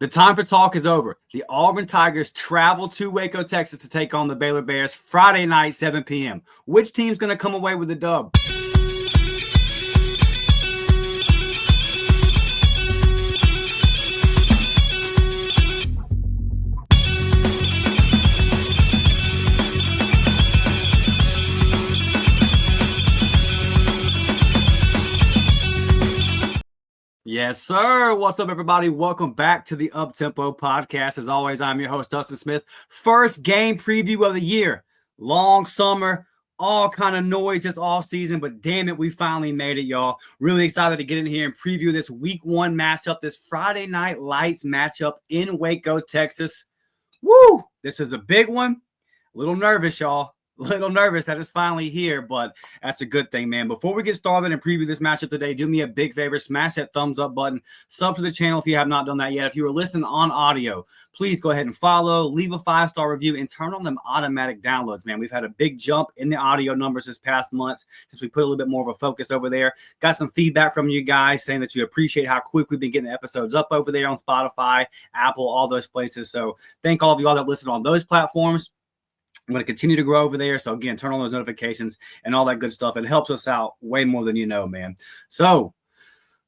The time for talk is over. The Auburn Tigers travel to Waco, Texas to take on the Baylor Bears Friday night, 7 p.m. Which team's going to come away with the dub? Yes, sir. What's up, everybody? Welcome back to the Uptempo Podcast. As always, I'm your host, Dustin Smith. First game preview of the year. Long summer, all kind of noise this offseason, but damn it, we finally made it, y'all. Really excited to get in here and preview this week one matchup, this Friday Night Lights matchup in Waco, Texas. Woo! This is a big one. A little nervous, y'all. Little nervous that it's finally here, but that's a good thing, man. Before we get started and preview this matchup today, do me a big favor, smash that thumbs up button, sub to the channel if you have not done that yet. If you are listening on audio, please go ahead and follow, leave a 5-star review, and turn on them automatic downloads, man. We've had a big jump in the audio numbers this past month since we put a little bit more of a focus over there. Got some feedback from you guys saying that you appreciate how quick we've been getting the episodes up over there on Spotify, Apple, all those places. So thank all of you all that listen on those platforms. I'm going to continue to grow over there. So, again, turn on those notifications and all that good stuff. It helps us out way more than you know, man. So,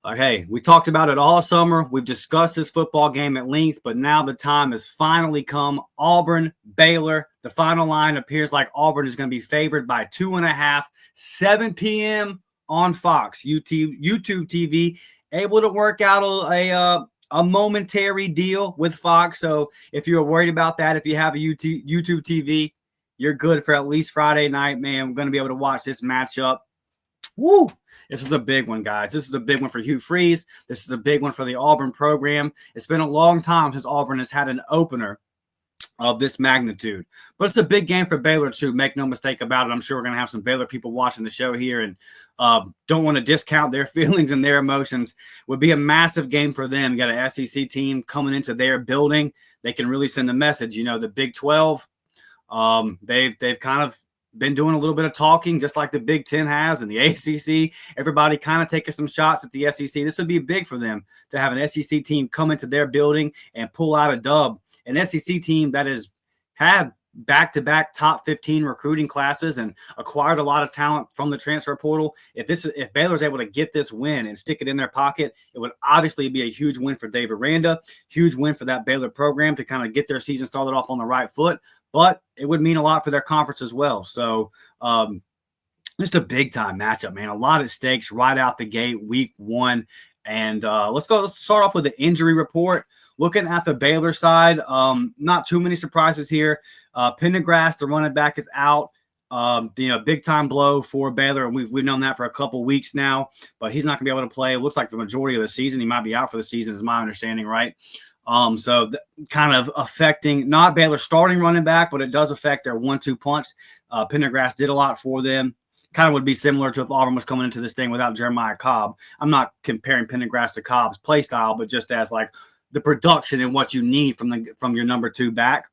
okay, we talked about it all summer. We've discussed this football game at length, but now the time has finally come. Auburn, Baylor. The final line appears like Auburn is going to be favored by 2.5, 7 p.m. on Fox, YouTube TV. Able to work out a momentary deal with Fox. So, if you're worried about that, if you have a YouTube TV, you're good for at least Friday night, man. I'm going to be able to watch this matchup. Woo! This is a big one, guys. This is a big one for Hugh Freeze. This is a big one for the Auburn program. It's been a long time since Auburn has had an opener of this magnitude. But it's a big game for Baylor, too. Make no mistake about it. I'm sure we're going to have some Baylor people watching the show here and don't want to discount their feelings and their emotions. Would be a massive game for them. You got an SEC team coming into their building. They can really send a message. You know, the Big 12, they've kind of been doing a little bit of talking, just like the Big 10 has, and the ACC. Everybody kind of taking some shots at the SEC. This would be big for them to have an SEC team come into their building and pull out a dub. An SEC team that has had back-to-back top 15 recruiting classes and acquired a lot of talent from the transfer portal. If Baylor's able to get this win and stick it in their pocket, it would obviously be a huge win for Dave Aranda, huge win for that Baylor program to kind of get their season started off on the right foot. But it would mean a lot for their conference as well. So just a big-time matchup, man. A lot at stakes right out the gate, week one. And let's start off with the injury report. Looking at the Baylor side, not too many surprises here. Pendergrass, the running back, is out. Big time blow for Baylor, and we've known that for a couple weeks now. But he's not going to be able to play. It looks like the majority of the season. He might be out for the season, is my understanding, right? Kind of affecting not Baylor starting running back, but it does affect their 1-2 punch. Pendergrass did a lot for them. Kind of would be similar to if Auburn was coming into this thing without Jeremiah Cobb. I'm not comparing Pendergrass to Cobb's play style, but just as like the production and what you need from your number 2 back.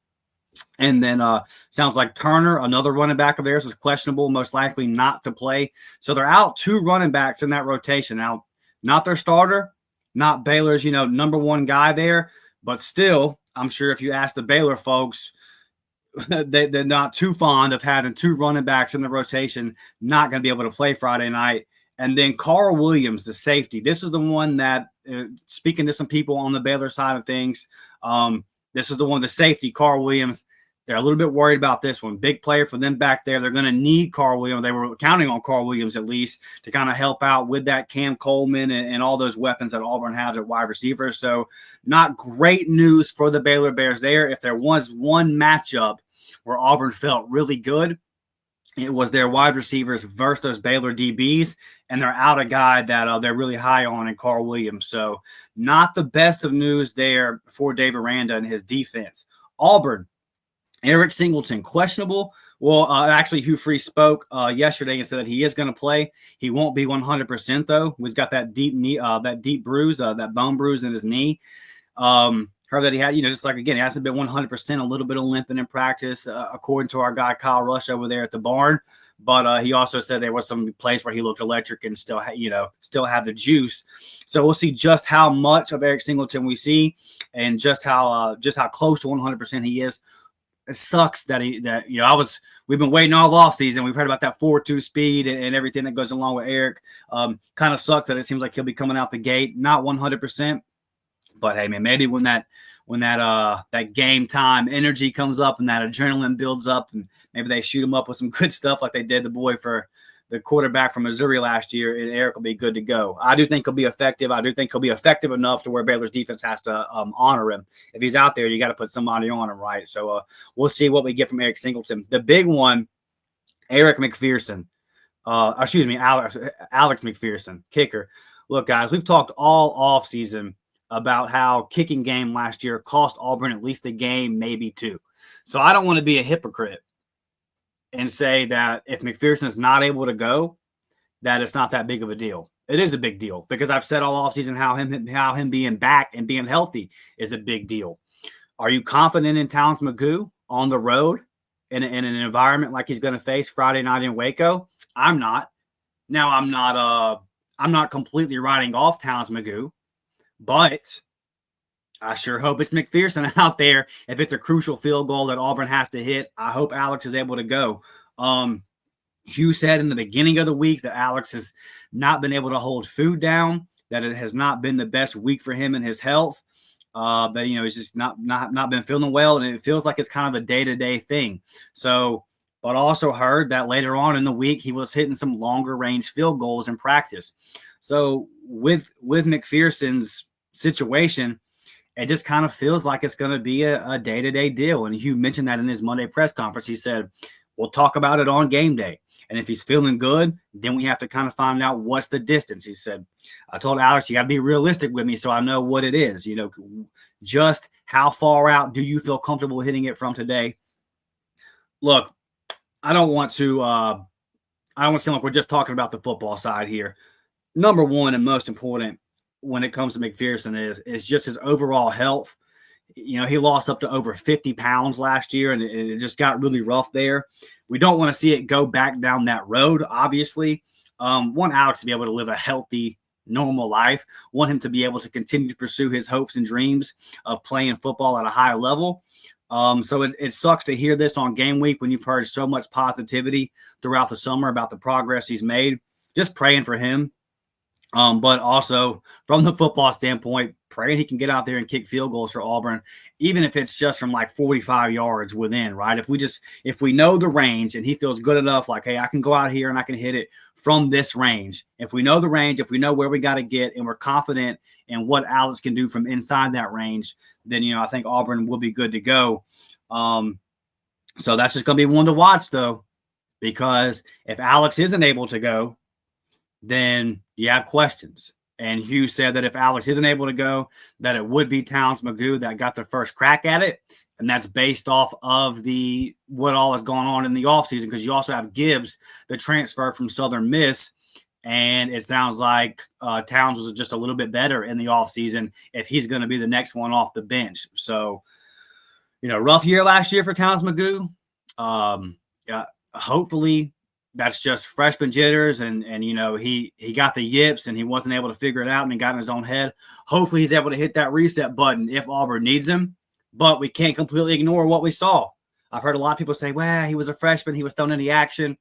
And then sounds like Turner, another running back of theirs, is questionable, most likely not to play. So they're out 2 running backs in that rotation. Now, not their starter, not Baylor's, number 1 guy there, but still, I'm sure if you ask the Baylor folks, they're not too fond of having 2 running backs in the rotation, not going to be able to play Friday night. And then Carl Williams, the safety. This is the one that, speaking to some people on the Baylor side of things, this is the one, the safety, Carl Williams. They're a little bit worried about this one. Big player for them back there. They're going to need Carl Williams. They were counting on Carl Williams at least to kind of help out with that Cam Coleman and all those weapons that Auburn has at wide receiver. So not great news for the Baylor Bears there. If there was one matchup where Auburn felt really good, it was their wide receivers versus those Baylor DBs, and they're out a guy that they're really high on in Carl Williams. So not the best of news there for Dave Aranda and his defense. Auburn, Eric Singleton, questionable. Well, actually, Hugh Freeze spoke yesterday and said that he is going to play. He won't be 100% though. He's got that deep knee, that deep bruise, that bone bruise in his knee. Heard that he had, just like, again, he hasn't been 100%, a little bit of limping in practice, according to our guy Kyle Rush over there at the barn. But he also said there was some place where he looked electric and still have the juice. So we'll see just how much of Eric Singleton we see, and just how close to 100% he is. It sucks that we've been waiting all off season. We've heard about that 4.2 speed and everything that goes along with Eric. Kind of sucks that it seems like he'll be coming out the gate not 100%. But hey, man, maybe when that game time energy comes up and that adrenaline builds up, and maybe they shoot him up with some good stuff like they did the boy for the quarterback from Missouri last year, and Eric will be good to go. I do think he'll be effective. I do think he'll be effective enough to where Baylor's defense has to honor him. If he's out there, you got to put somebody on him, right? So we'll see what we get from Eric Singleton. The big one, Alex McPherson, kicker. Look, guys, we've talked all offseason about how kicking game last year cost Auburn at least a game, maybe two. So I don't want to be a hypocrite and say that if McPherson is not able to go, that it's not that big of a deal. It is a big deal, because I've said all offseason how him being back and being healthy is a big deal. Are you confident in Towns McGoo on the road in an environment like he's going to face Friday night in Waco? I'm not. Now, I'm not completely writing off Towns McGoo, but I sure hope it's McPherson out there. If it's a crucial field goal that Auburn has to hit, I hope Alex is able to go. Hugh said in the beginning of the week that Alex has not been able to hold food down, that it has not been the best week for him and his health, that, he's just not been feeling well, and it feels like it's kind of a day-to-day thing. So, but also heard that later on in the week, he was hitting some longer range field goals in practice. So with McPherson's situation, it just kind of feels like it's going to be a day-to-day deal. And Hugh mentioned that in his Monday press conference. He said, we'll talk about it on game day. And if he's feeling good, then we have to kind of find out what's the distance. He said, I told Alex, you got to be realistic with me so I know what it is. Just how far out do you feel comfortable hitting it from today? Look, I don't want to seem like we're just talking about the football side here. Number one and most important when it comes to McPherson is just his overall health. He lost up to over 50 pounds last year, and it just got really rough there. We don't want to see it go back down that road, obviously. Want Alex to be able to live a healthy, normal life. Want him to be able to continue to pursue his hopes and dreams of playing football at a high level. So it sucks to hear this on game week when you've heard so much positivity throughout the summer about the progress he's made. Just praying for him. But also from the football standpoint, praying he can get out there and kick field goals for Auburn, even if it's just from like 45 yards within, right? If we know the range and he feels good enough, like, hey, I can go out here and I can hit it from this range. If we know the range, if we know where we got to get, and we're confident in what Alex can do from inside that range, then, I think Auburn will be good to go. So that's just going to be one to watch, though, because if Alex isn't able to go, then you have questions. And Hugh said that if Alex isn't able to go, that it would be Towns McGoo that got the first crack at it. And that's based off of what all is going on in the offseason, because you also have Gibbs, the transfer from Southern Miss. And it sounds like Towns was just a little bit better in the offseason if he's going to be the next one off the bench. So, rough year last year for Towns McGoo. Hopefully that's just freshman jitters, and he got the yips and he wasn't able to figure it out and he got in his own head. Hopefully he's able to hit that reset button if Auburn needs him, but we can't completely ignore what we saw. I've heard a lot of people say, well, he was a freshman, he was thrown in the action.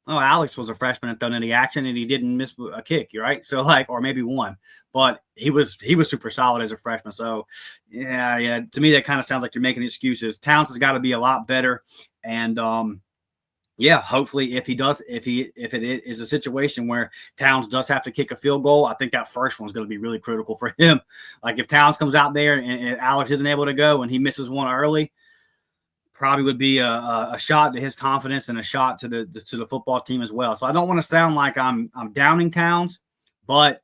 Oh, Alex was a freshman and thrown in the action, and he didn't miss a kick, right? So or maybe one, but he was super solid as a freshman. So yeah, to me that kind of sounds like you're making excuses. Towns has got to be a lot better, and hopefully if it is a situation where Towns does have to kick a field goal, I think that first one's going to be really critical for him. Like if Towns comes out there and Alex isn't able to go and he misses one early, probably would be a shot to his confidence and a shot to the football team as well. So I don't want to sound like I'm downing Towns, but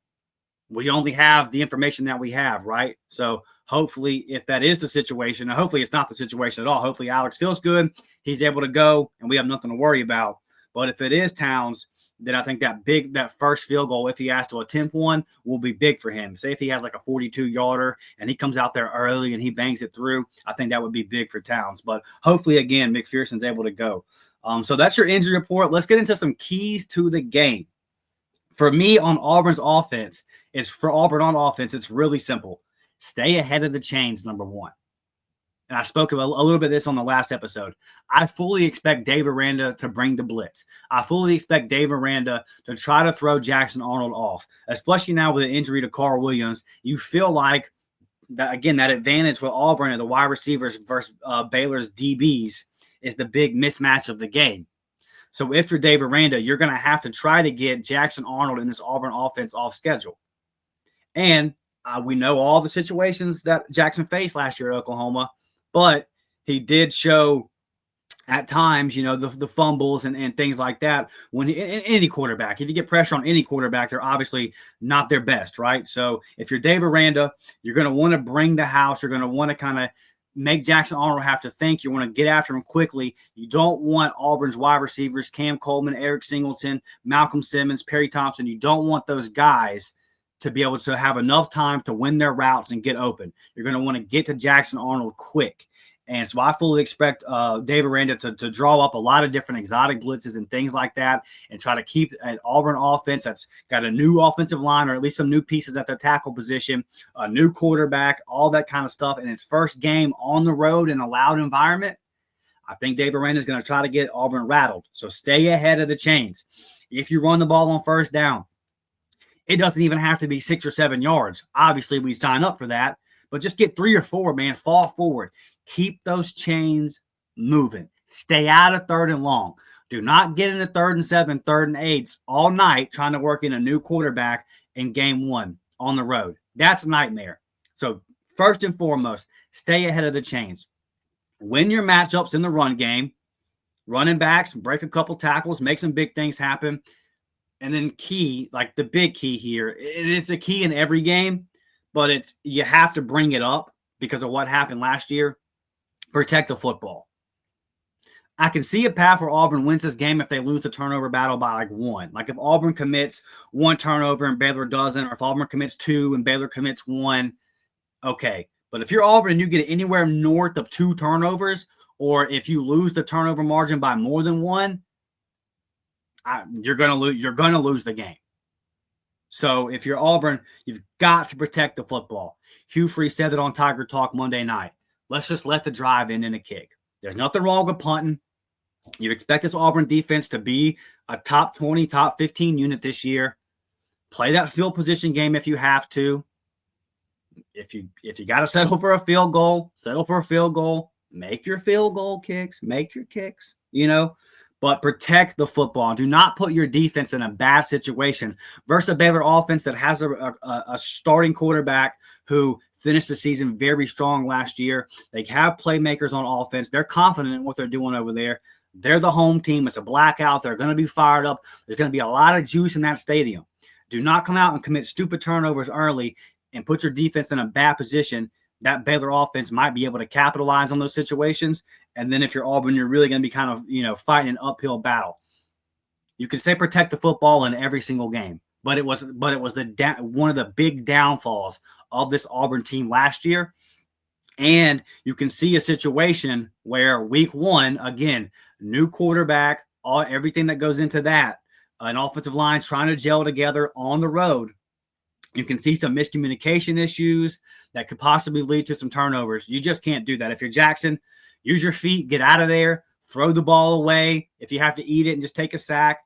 we only have the information that we have, right? So hopefully if that is the situation, and hopefully it's not the situation at all, hopefully Alex feels good, he's able to go, and we have nothing to worry about. But if it is Towns, then I think that first field goal, if he has to attempt one, will be big for him. Say if he has like a 42-yarder and he comes out there early and he bangs it through, I think that would be big for Towns. But hopefully, again, McPherson's able to go. So that's your injury report. Let's get into some keys to the game. For me on Auburn's offense, it's really simple. Stay ahead of the chains, number one. And I spoke a little bit of this on the last episode. I fully expect Dave Aranda to bring the blitz. I fully expect Dave Aranda to try to throw Jackson Arnold off, especially now with the injury to Carl Williams. You feel like, that advantage with Auburn and the wide receivers versus Baylor's DBs is the big mismatch of the game. So if you're Dave Aranda, you're going to have to try to get Jackson Arnold in this Auburn offense off schedule. And we know all the situations that Jackson faced last year at Oklahoma. But he did show at times, the fumbles and things like that. When any quarterback, if you get pressure on any quarterback, they're obviously not their best, right? So if you're Dave Aranda, you're going to want to bring the house. You're going to want to kind of make Jackson Arnold have to think. You want to get after him quickly. You don't want Auburn's wide receivers, Cam Coleman, Eric Singleton, Malcolm Simmons, Perry Thompson. You don't want those guys to be able to have enough time to win their routes and get open. You're going to want to get to Jackson Arnold quick. And so I fully expect Dave Aranda to draw up a lot of different exotic blitzes and things like that and try to keep an Auburn offense that's got a new offensive line or at least some new pieces at the tackle position, a new quarterback, all that kind of stuff. In its first game on the road in a loud environment, I think Dave Aranda is going to try to get Auburn rattled. So stay ahead of the chains. If you run the ball on first down, it doesn't even have to be 6 or 7 yards. Obviously, we sign up for that, but just get 3 or 4, man. Fall forward. Keep those chains moving. Stay out of 3rd and long. Do not get into 3rd and 7, 3rd and 8s all night trying to work in a new quarterback in game 1 on the road. That's a nightmare. So first and foremost, stay ahead of the chains. Win your matchups in the run game. Running backs, break a couple tackles, make some big things happen. And then key, like the big key here, it is a key in every game, but you have to bring it up because of what happened last year. Protect the football. I can see a path where Auburn wins this game if they lose the turnover battle by like 1. Like if Auburn commits 1 turnover and Baylor doesn't, or if Auburn commits 2 and Baylor commits 1, okay. But if you're Auburn and you get anywhere north of 2 turnovers, or if you lose the turnover margin by more than 1, you're going to lose the game. So if you're Auburn, you've got to protect the football. Hugh Freeze said it on Tiger Talk Monday night. Let's just let the drive in and a kick. There's nothing wrong with punting. You expect this Auburn defense to be a top 20, top 15 unit this year. Play that field position game if you have to. If you got to settle for a field goal, settle for a field goal. Make your field goal kicks. Make your kicks, But protect the football. Do not put your defense in a bad situation versus a Baylor offense that has a starting quarterback who finished the season very strong last year. They have playmakers on offense. They're confident in what they're doing over there. They're the home team. It's a blackout. They're going to be fired up. There's going to be a lot of juice in that stadium. Do not come out and commit stupid turnovers early and put your defense in a bad position. That Baylor offense might be able to capitalize on those situations. And then if you're Auburn, you're really going to be kind of, fighting an uphill battle. You can say protect the football in every single game, but it was one of the big downfalls of this Auburn team last year. And you can see a situation where week 1, again, new quarterback, everything that goes into that, an offensive line trying to gel together on the road. You can see some miscommunication issues that could possibly lead to some turnovers. You just can't do that. If you're Jackson, use your feet, get out of there, throw the ball away. If you have to eat it and just take your sack,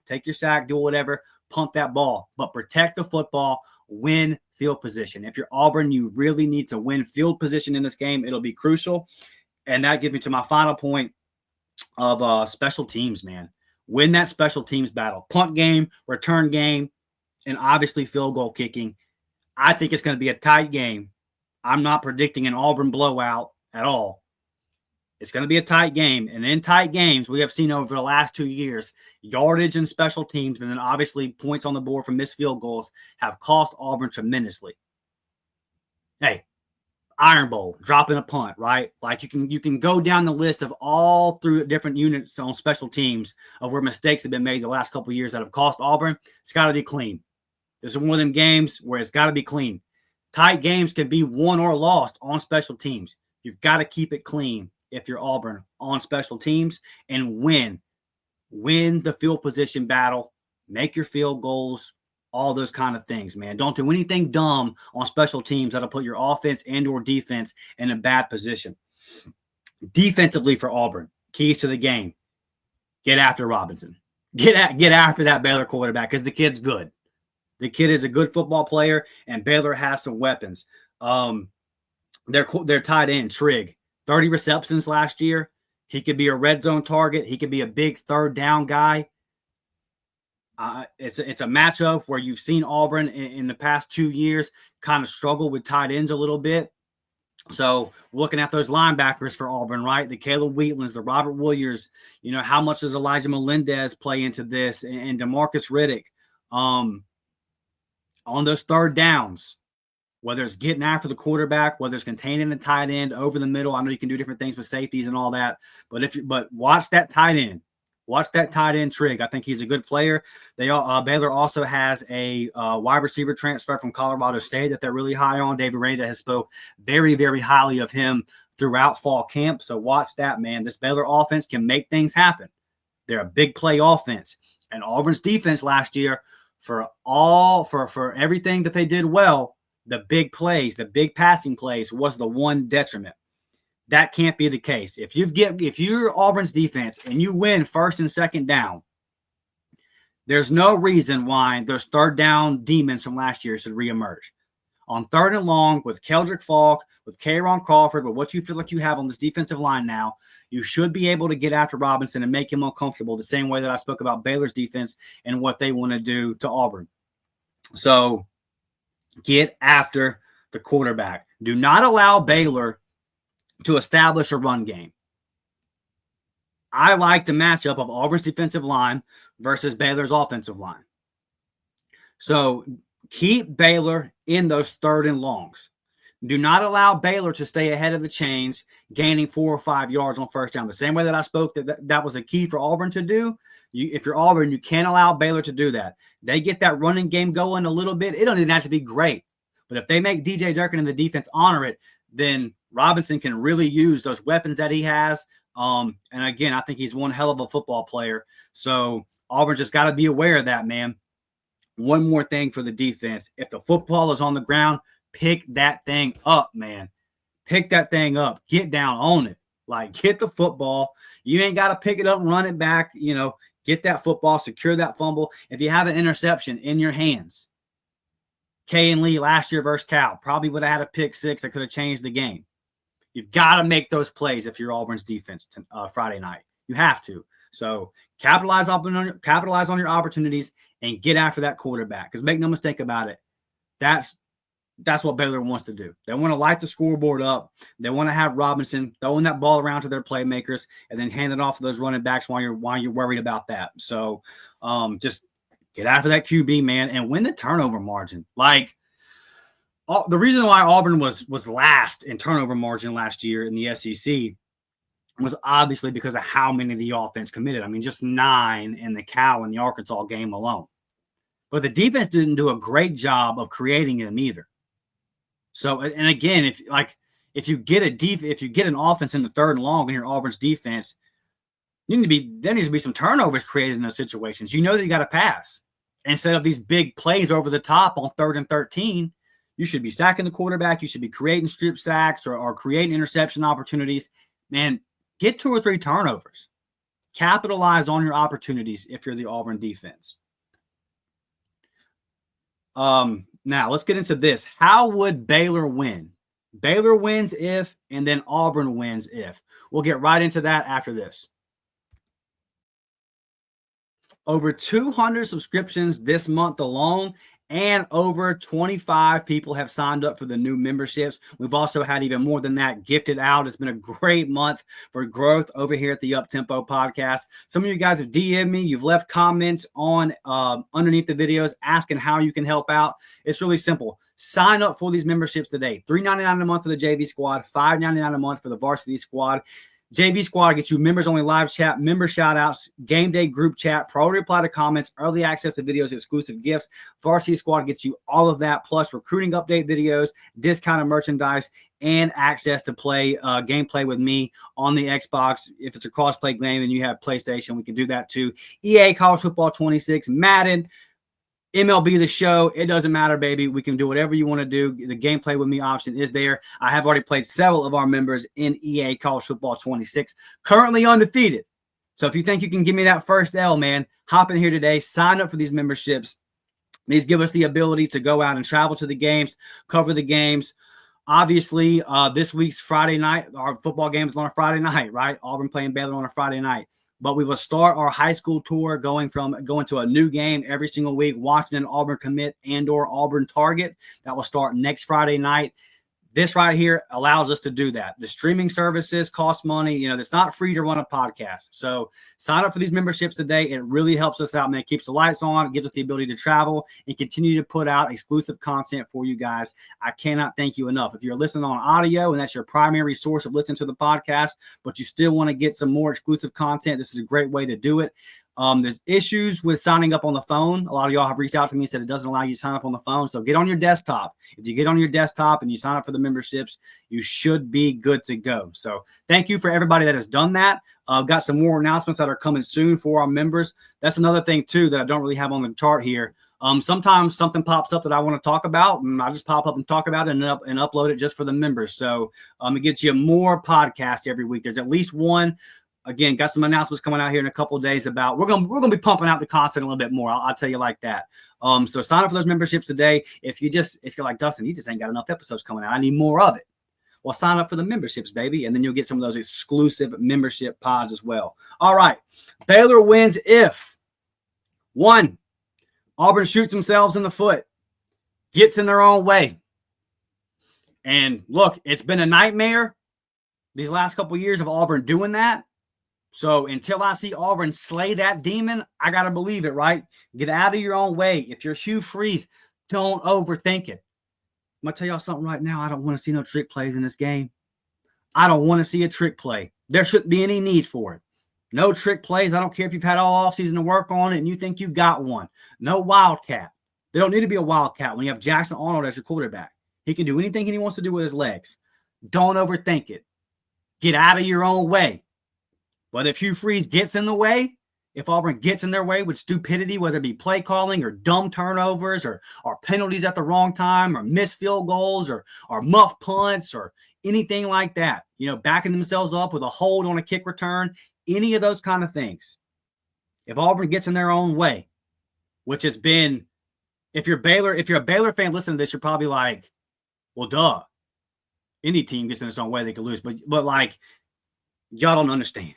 do whatever, punt that ball. But protect the football, win field position. If you're Auburn, you really need to win field position in this game. It'll be crucial. And that gets me to my final point of special teams, man. Win that special teams battle. Punt game, return game, and obviously field goal kicking. I think it's going to be a tight game. I'm not predicting an Auburn blowout at all. It's going to be a tight game. And in tight games, we have seen over the last 2 years, yardage and special teams, and then obviously points on the board from missed field goals have cost Auburn tremendously. Hey, Iron Bowl, dropping a punt, right? Like you can go down the list of all through different units on special teams of where mistakes have been made the last couple of years that have cost Auburn. It's got to be clean. This is one of them games where it's got to be clean. Tight games can be won or lost on special teams. You've got to keep it clean if you're Auburn on special teams and win the field position battle, make your field goals, all those kind of things, man. Don't do anything dumb on special teams that'll put your offense and or defense in a bad position. Defensively for Auburn, keys to the game. Get after Robinson. Get after that Baylor quarterback because the kid's good. The kid is a good football player, and Baylor has some weapons. Their tight end, Trigg, 30 receptions last year. He could be a red zone target. He could be a big third down guy. It's a matchup where you've seen Auburn in the past 2 years kind of struggle with tight ends a little bit. So looking at those linebackers for Auburn, right? The Caleb Wheatlands, the Robert Williams, how much does Elijah Melendez play into this? And DeMarcus Riddick on those third downs, whether it's getting after the quarterback, whether it's containing the tight end over the middle. I know you can do different things with safeties and all that, but watch that tight end. Watch that tight end Trigg. I think he's a good player. Baylor also has a wide receiver transfer from Colorado State that they're really high on. David Rada has spoke very, very highly of him throughout fall camp. So watch that, man. This Baylor offense can make things happen. They're a big play offense. And Auburn's defense last year, for everything that they did well, the big plays, the big passing plays was the one detriment. That can't be the case. If you're Auburn's defense and you win first and second down, there's no reason why those third down demons from last year should reemerge. On third and long with Keldrick Falk, with K'Ron Crawford, with what you feel like you have on this defensive line now, you should be able to get after Robinson and make him uncomfortable the same way that I spoke about Baylor's defense and what they want to do to Auburn. So get after the quarterback. Do not allow Baylor to establish a run game. I like the matchup of Auburn's defensive line versus Baylor's offensive line. So keep Baylor in those third and longs. Do not allow Baylor to stay ahead of the chains, gaining 4 or 5 yards on first down. The same way that I spoke that was a key for Auburn to do. If you're Auburn, you can't allow Baylor to do that. They get that running game going a little bit. It don't even have to be great. But if they make DJ Durkin and the defense honor it, then Robinson can really use those weapons that he has. And again, I think he's one hell of a football player. So Auburn just got to be aware of that, man. One more thing for the defense. If the football is on the ground, pick that thing up, man. Pick that thing up. Get down on it. Like, get the football. You ain't got to pick it up and run it back. Get that football, secure that fumble. If you have an interception in your hands, Kay and Lee last year versus Cal probably would have had a pick six that could have changed the game. You've got to make those plays if you're Auburn's defense Friday night. You have to. So capitalize on your opportunities and get after that quarterback. Because make no mistake about it, that's what Baylor wants to do. They want to light the scoreboard up. They want to have Robinson throwing that ball around to their playmakers and then hand it off to those running backs while you're worried about that. So just get after that QB, man, and win the turnover margin. Like, the reason why Auburn was last in turnover margin last year in the SEC was obviously because of how many the offense committed. I mean, just 9 in the Cal and the Arkansas game alone. But the defense didn't do a great job of creating them either. So, and again, if you get an offense in the third and long in your Auburn's defense, there needs to be some turnovers created in those situations. You know that you got to pass. Instead of these big plays over the top on 3rd and 13, you should be sacking the quarterback. You should be creating strip sacks or creating interception opportunities. Man, get 2 or 3 turnovers. Capitalize on your opportunities if you're the Auburn defense. Now, let's get into this. How would Baylor win? Baylor wins if, and then Auburn wins if. We'll get right into that after this. Over 200 subscriptions this month alone, and over 25 people have signed up for the new memberships. We've also had even more than that gifted out. It's been a great month for growth over here at the Uptempo podcast. Some of you guys have DM'd me. You've left comments on underneath the videos asking how you can help out. It's really simple. Sign up for these memberships today. $3.99 a month for the JV squad, $5.99 a month for the varsity squad. JV squad gets you members only live chat, member shout outs, game day group chat, priority reply to comments, early access to videos, exclusive gifts. Varsity squad gets you all of that, plus recruiting update videos, discounted merchandise, and access to play gameplay with me on the Xbox. If it's a cross-play game and you have PlayStation, we can do that too. EA College Football 26, Madden, MLB The Show, it doesn't matter, baby. We can do whatever you want to do. The gameplay with me option is there. I have already played several of our members in EA College Football 26, currently undefeated. So if you think you can give me that first L, man, hop in here today, sign up for these memberships. These give us the ability to go out and travel to the games, cover the games. Obviously, this week's Friday night, our football game is on a Friday night, right? Auburn playing Baylor on a Friday night. But we will start our high school tour going to a new game every single week, watching an Auburn commit and or Auburn target. That will start next Friday night. This right here allows us to do that. The streaming services cost money. You know, it's not free to run a podcast. So sign up for these memberships today. It really helps us out, man. It keeps the lights on. It gives us the ability to travel and continue to put out exclusive content for you guys. I cannot thank you enough. If you're listening on audio and that's your primary source of listening to the podcast, but you still want to get some more exclusive content, this is a great way to do it. There's issues with signing up on the phone. A lot of y'all have reached out to me and said it doesn't allow you to sign up on the phone. So get on your desktop. If you get on your desktop and you sign up for the memberships, you should be good to go. So thank you for everybody that has done that. I've got some more announcements that are coming soon for our members. That's another thing too that I don't really have on the chart here. Sometimes something pops up that I want to talk about, and I just pop up and talk about it and upload it just for the members. So it gets you more podcasts every week. There's at least one. Again, got some announcements coming out here in a couple of days about we're gonna be pumping out the content a little bit more. I'll tell you like that. So sign up for those memberships today. If you're like Dustin, you just ain't got enough episodes coming out. I need more of it. Well, sign up for the memberships, baby, and then you'll get some of those exclusive membership pods as well. All right, Baylor wins if 1, Auburn shoots themselves in the foot, gets in their own way, and look, it's been a nightmare these last couple of years of Auburn doing that. So until I see Auburn slay that demon, I got to believe it, right? Get out of your own way. If you're Hugh Freeze, don't overthink it. I'm going to tell y'all something right now. I don't want to see no trick plays in this game. I don't want to see a trick play. There shouldn't be any need for it. No trick plays. I don't care if you've had all offseason to work on it and you think you got one. No wildcat. There don't need to be a wildcat when you have Jackson Arnold as your quarterback. He can do anything he wants to do with his legs. Don't overthink it. Get out of your own way. But if Hugh Freeze gets in the way, if Auburn gets in their way with stupidity, whether it be play calling or dumb turnovers or penalties at the wrong time or missed field goals or muff punts or anything like that, backing themselves up with a hold on a kick return, any of those kind of things. If Auburn gets in their own way, which has been, if you're a Baylor fan listening to this, you're probably like, well, duh. Any team gets in its own way, they could lose. But like, y'all don't understand.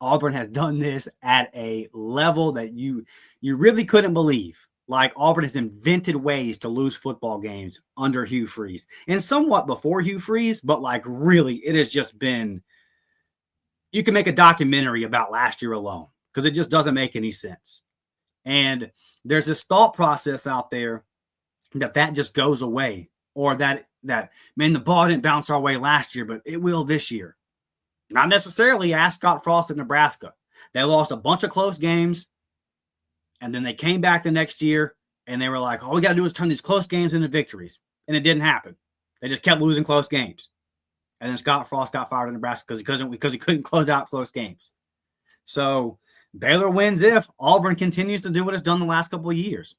Auburn has done this at a level that you really couldn't believe. Like, Auburn has invented ways to lose football games under Hugh Freeze. And somewhat before Hugh Freeze, but like really, it has just been, you can make a documentary about last year alone because it just doesn't make any sense. And there's this thought process out there that just goes away, or that man, the ball didn't bounce our way last year, but it will this year. Not necessarily. Ask Scott Frost at Nebraska. They lost a bunch of close games, and then they came back the next year, and they were like, all we got to do is turn these close games into victories. And it didn't happen. They just kept losing close games. And then Scott Frost got fired at Nebraska because he couldn't close out close games. So Baylor wins if Auburn continues to do what it's done the last couple of years.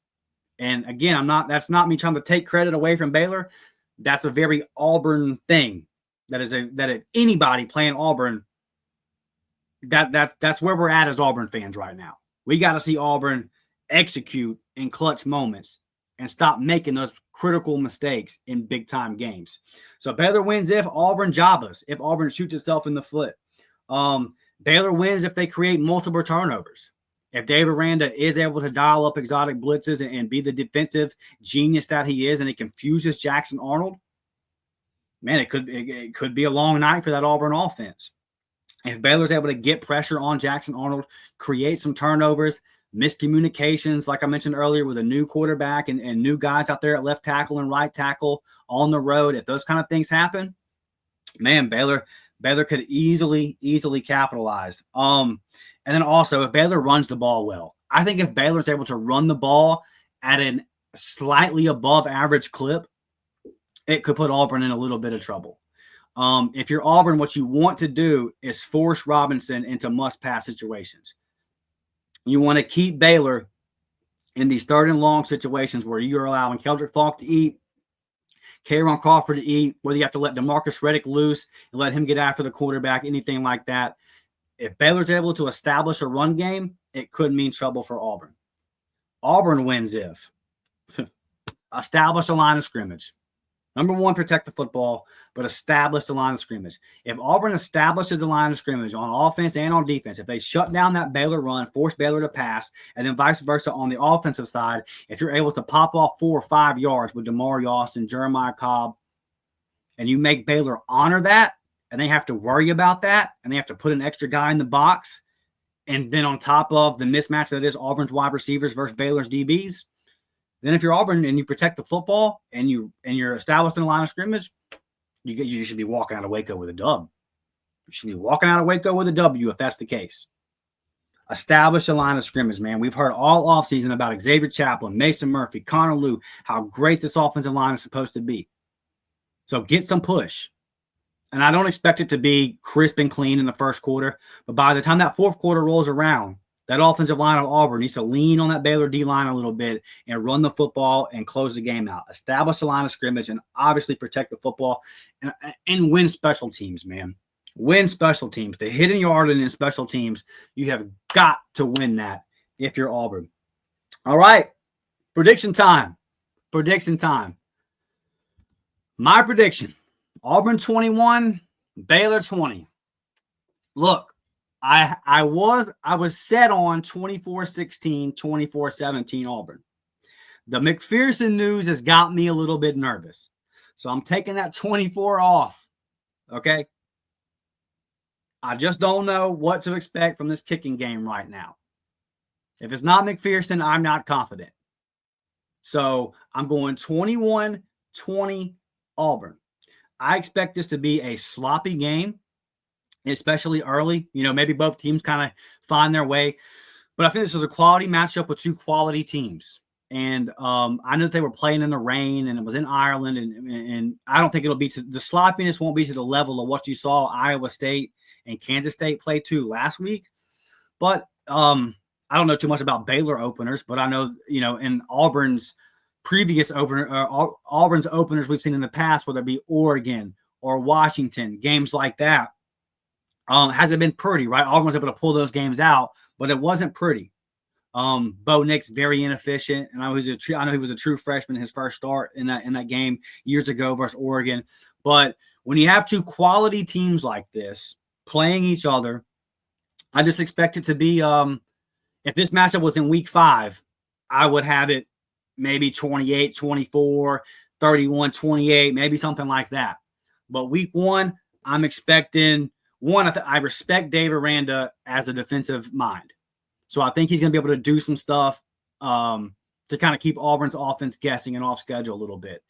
And again, that's not me trying to take credit away from Baylor. That's a very Auburn thing. That anybody playing Auburn, that's where we're at as Auburn fans right now. We got to see Auburn execute in clutch moments and stop making those critical mistakes in big time games. So Baylor wins if Auburn jobbers, if Auburn shoots itself in the foot. Baylor wins if they create multiple turnovers. If Dave Aranda is able to dial up exotic blitzes and be the defensive genius that he is, and he confuses Jackson Arnold, man, it could be a long night for that Auburn offense. If Baylor's able to get pressure on Jackson Arnold, create some turnovers, miscommunications, like I mentioned earlier, with a new quarterback and new guys out there at left tackle and right tackle on the road, if those kind of things happen, man, Baylor could easily capitalize. And then also, if Baylor runs the ball well, I think if Baylor's able to run the ball at a slightly above average clip, it could put Auburn in a little bit of trouble. If you're Auburn, what you want to do is force Robinson into must-pass situations. You want to keep Baylor in these third and long situations where you're allowing Keldrick Falk to eat, Kayron Crawford to eat, whether you have to let DeMarcus Reddick loose and let him get after the quarterback, anything like that. If Baylor's able to establish a run game, it could mean trouble for Auburn. Auburn wins if establish a line of scrimmage. Number one, protect the football, but establish the line of scrimmage. If Auburn establishes the line of scrimmage on offense and on defense, if they shut down that Baylor run, force Baylor to pass, and then vice versa on the offensive side, if you're able to pop off 4 or 5 yards with Damari Austin, Jeremiah Cobb, and you make Baylor honor that, and they have to worry about that, and they have to put an extra guy in the box, and then on top of the mismatch that is Auburn's wide receivers versus Baylor's DBs, then if you're Auburn and you protect the football and you're establishing a line of scrimmage, you should be walking out of Waco with a dub. You should be walking out of Waco with a W if that's the case. Establish a line of scrimmage, man. We've heard all offseason about Xavier Chaplin, Mason Murphy, Connor Lew, how great this offensive line is supposed to be. So get some push. And I don't expect it to be crisp and clean in the first quarter, but by the time that fourth quarter rolls around, that offensive line of Auburn needs to lean on that Baylor D-line a little bit and run the football and close the game out. Establish a line of scrimmage and obviously protect the football and win special teams, man. Win special teams. The hidden yard in special teams, you have got to win that if you're Auburn. All right, prediction time. My prediction, Auburn 21, Baylor 20. Look, I was set on 24-16, 24-17 Auburn. The McPherson news has got me a little bit nervous. So I'm taking that 24 off. Okay? I just don't know what to expect from this kicking game right now. If it's not McPherson, I'm not confident. So I'm going 21-20 Auburn. I expect this to be a sloppy game, especially early. Maybe both teams kind of find their way. But I think this is a quality matchup with two quality teams. And I know that they were playing in the rain, and it was in Ireland. And I don't think it'll be the sloppiness won't be to the level of what you saw Iowa State and Kansas State play too last week. But I don't know too much about Baylor openers, but I know, in Auburn's previous Auburn's openers we've seen in the past, whether it be Oregon or Washington, games like that, hasn't been pretty, right? Auburn was able to pull those games out, but it wasn't pretty. Bo Nix very inefficient, and I know he was a true freshman in his first start in that game years ago versus Oregon. But when you have two quality teams like this playing each other, I just expect it to be. If this matchup was in week 5, I would have it maybe 28-24, 31-28, maybe something like that. But week 1, I'm expecting. I respect Dave Aranda as a defensive mind. So I think he's going to be able to do some stuff to kind of keep Auburn's offense guessing and off schedule a little bit.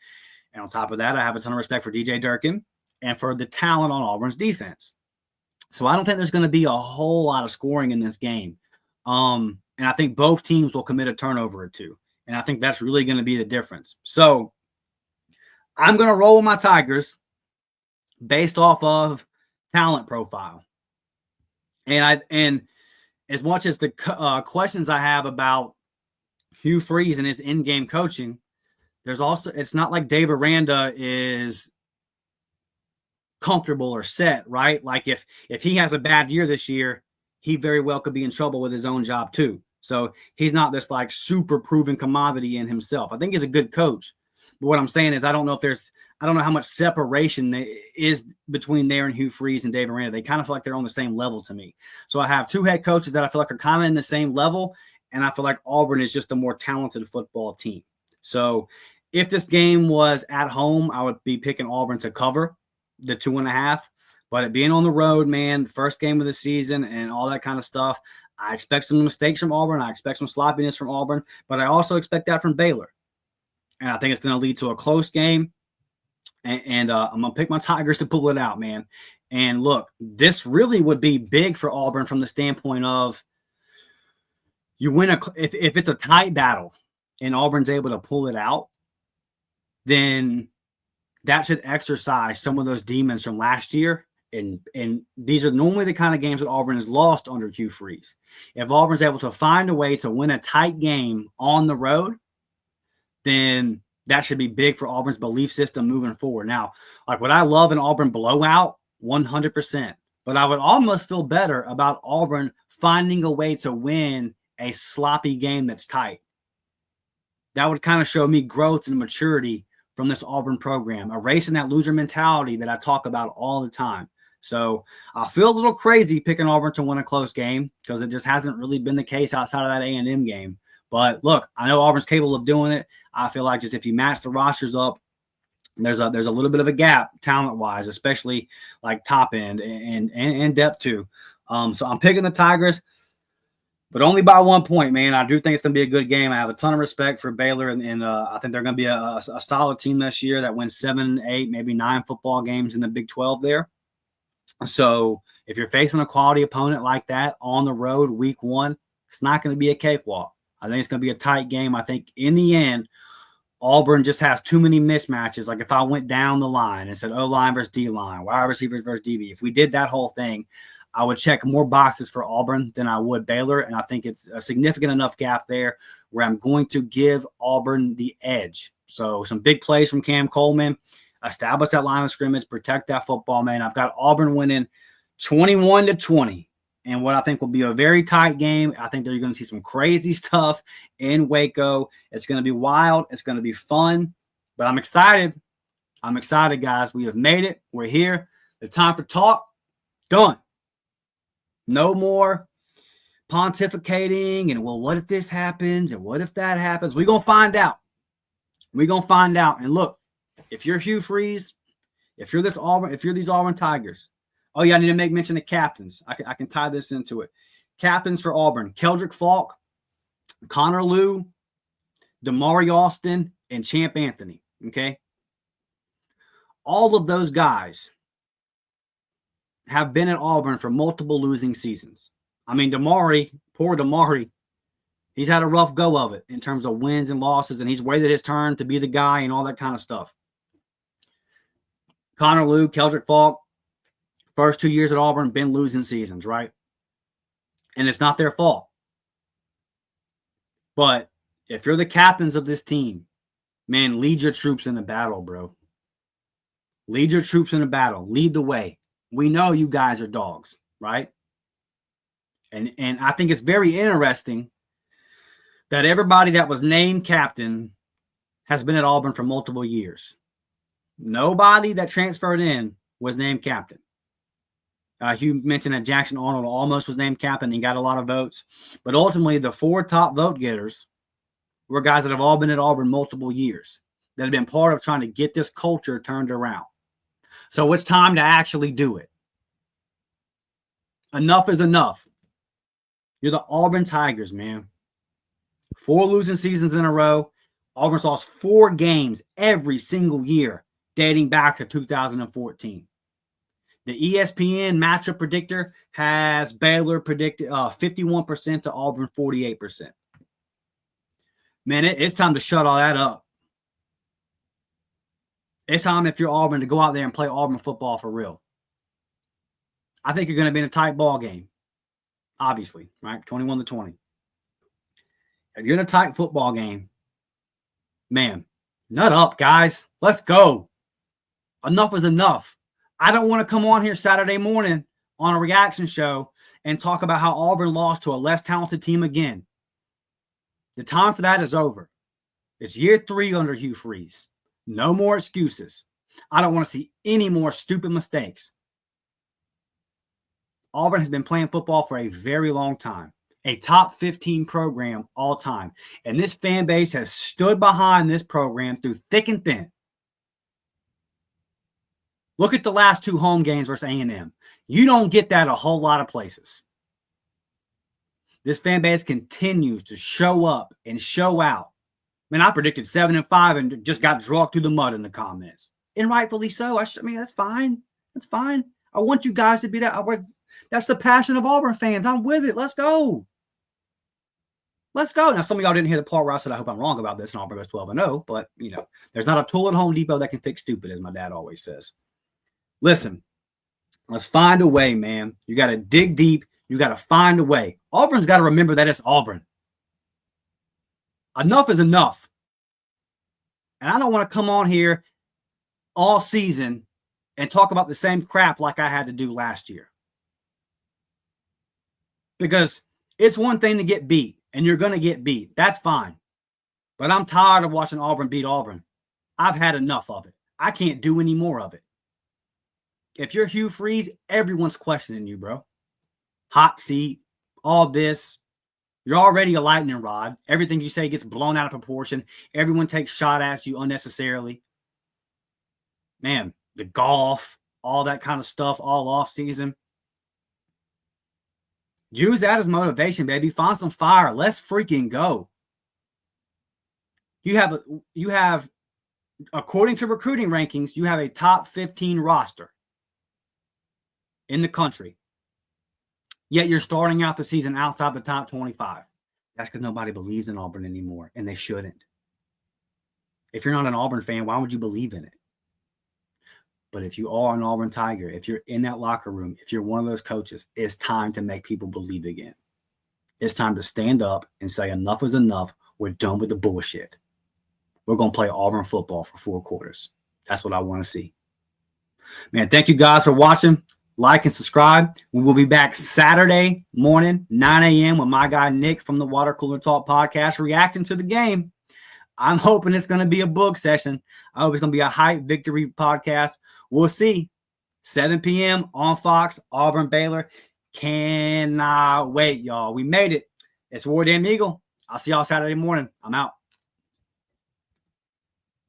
And on top of that, I have a ton of respect for DJ Durkin and for the talent on Auburn's defense. So I don't think there's going to be a whole lot of scoring in this game. And I think both teams will commit a turnover or two. And I think that's really going to be the difference. So I'm going to roll with my Tigers based off of talent profile. And as much as the questions I have about Hugh Freeze and his in-game coaching, it's not like Dave Aranda is comfortable or set, right? Like if he has a bad year this year, he very well could be in trouble with his own job too. So he's not this like super proven commodity in himself. I think he's a good coach, But what I'm saying is I don't know how much separation is between there and Hugh Freeze and Dave Aranda. They kind of feel like they're on the same level to me. So I have two head coaches that I feel like are kind of in the same level, and I feel like Auburn is just a more talented football team. So if this game was at home, I would be picking Auburn to cover the 2.5. But it being on the road, man, first game of the season and all that kind of stuff, I expect some mistakes from Auburn. I expect some sloppiness from Auburn, but I also expect that from Baylor. And I think it's going to lead to a close game. And I'm going to pick my Tigers to pull it out, man. And look, this really would be big for Auburn from the standpoint of you win if it's a tight battle and Auburn's able to pull it out, then that should exercise some of those demons from last year. And these are normally the kind of games that Auburn has lost under Hugh Freeze. If Auburn's able to find a way to win a tight game on the road, then that should be big for Auburn's belief system moving forward. Now, like what I love an Auburn blowout, 100%. But I would almost feel better about Auburn finding a way to win a sloppy game that's tight. That would kind of show me growth and maturity from this Auburn program, erasing that loser mentality that I talk about all the time. So I feel a little crazy picking Auburn to win a close game because it just hasn't really been the case outside of that A&M game. But look, I know Auburn's capable of doing it. I feel like just if you match the rosters up, there's a little bit of a gap talent-wise, especially like top end and depth too. So I'm picking the Tigers, but only by 1 point, man. I do think it's going to be a good game. I have a ton of respect for Baylor, and I think they're going to be a solid team this year that wins 7, 8, maybe 9 football games in the Big 12 there. So if you're facing a quality opponent like that on the road week 1, it's not going to be a cakewalk. I think it's going to be a tight game. I think in the end, Auburn just has too many mismatches. Like if I went down the line and said O-line versus D-line, wide receivers versus DB, if we did that whole thing, I would check more boxes for Auburn than I would Baylor, and I think it's a significant enough gap there where I'm going to give Auburn the edge. So some big plays from Cam Coleman, establish that line of scrimmage, protect that football, man. I've got Auburn winning 21-20. And what I think will be a very tight game. I think that you're going to see some crazy stuff in Waco. It's going to be wild. It's going to be fun. But I'm excited. I'm excited, guys. We have made it. We're here. The time for talk. Done. No more pontificating and, well, what if this happens and what if that happens? We're going to find out. We're going to find out. And look, if you're Hugh Freeze, if you're these Auburn Tigers, oh, yeah, I need to make mention of captains. I can tie this into it. Captains for Auburn, Keldrick Falk, Connor Lew, Damari Austin, and Champ Anthony, okay? All of those guys have been at Auburn for multiple losing seasons. I mean, poor Damari, he's had a rough go of it in terms of wins and losses, and he's waited his turn to be the guy and all that kind of stuff. Connor Lew, Keldrick Falk, first 2 years at Auburn, been losing seasons, right? And it's not their fault. But if you're the captains of this team, man, lead your troops in the battle, bro. Lead your troops in the battle. Lead the way. We know you guys are dogs, right? And I think it's very interesting that everybody that was named captain has been at Auburn for multiple years. Nobody that transferred in was named captain. Hugh mentioned that Jackson Arnold almost was named captain and got a lot of votes. But ultimately, the 4 top vote getters were guys that have all been at Auburn multiple years that have been part of trying to get this culture turned around. So it's time to actually do it. Enough is enough. You're the Auburn Tigers, man. 4 losing seasons in a row. Auburn's lost 4 games every single year dating back to 2014. The ESPN matchup predictor has Baylor predicted 51% to Auburn 48%. Man, it's time to shut all that up. It's time, if you're Auburn, to go out there and play Auburn football for real. I think you're going to be in a tight ball game, obviously, right? 21-20. If you're in a tight football game, man, nut up, guys. Let's go. Enough is enough. I don't want to come on here Saturday morning on a reaction show and talk about how Auburn lost to a less talented team again. The time for that is over. It's year 3 under Hugh Freeze. No more excuses. I don't want to see any more stupid mistakes. Auburn has been playing football for a very long time, a top 15 program all time. And this fan base has stood behind this program through thick and thin. Look at the last 2 home games versus A&M. You don't get that a whole lot of places. This fan base continues to show up and show out. Man, I predicted 7-5 and just got dragged through the mud in the comments. And rightfully so. I mean, that's fine. That's fine. I want you guys to be that. That's the passion of Auburn fans. I'm with it. Let's go. Let's go. Now, some of y'all didn't hear the part where I said, I hope I'm wrong about this, and Auburn goes 12-0. But, there's not a tool at Home Depot that can fix stupid, as my dad always says. Listen, let's find a way, man. You got to dig deep. You got to find a way. Auburn's got to remember that it's Auburn. Enough is enough. And I don't want to come on here all season and talk about the same crap like I had to do last year. Because it's one thing to get beat, and you're going to get beat. That's fine. But I'm tired of watching Auburn beat Auburn. I've had enough of it. I can't do any more of it. If you're Hugh Freeze, everyone's questioning you, bro. Hot seat, all this. You're already a lightning rod. Everything you say gets blown out of proportion. Everyone takes shot at you unnecessarily. Man, the golf, all that kind of stuff, all off season. Use that as motivation, baby. Find some fire. Let's freaking go. You have, according to recruiting rankings, you have a top 15 roster in the country. Yet you're starting out the season outside the top 25. That's because nobody believes in Auburn anymore, and they shouldn't. If you're not an Auburn fan, why would you believe in it? But if you are an Auburn Tiger, if you're in that locker room, if you're one of those coaches, it's time to make people believe again. It's time to stand up and say enough is enough. We're done with the bullshit. We're going to play Auburn football for 4 quarters. That's what I want to see. Man, thank you guys for watching. Like and subscribe. We will be back Saturday morning, 9 a.m. with my guy Nick from the Water Cooler Talk podcast reacting to the game. I'm hoping it's going to be a book session. I hope it's going to be a hype victory podcast. We'll see. 7 p.m. on Fox, Auburn, Baylor. Cannot wait, y'all. We made it. It's War Damn Eagle. I'll see y'all Saturday morning. I'm out.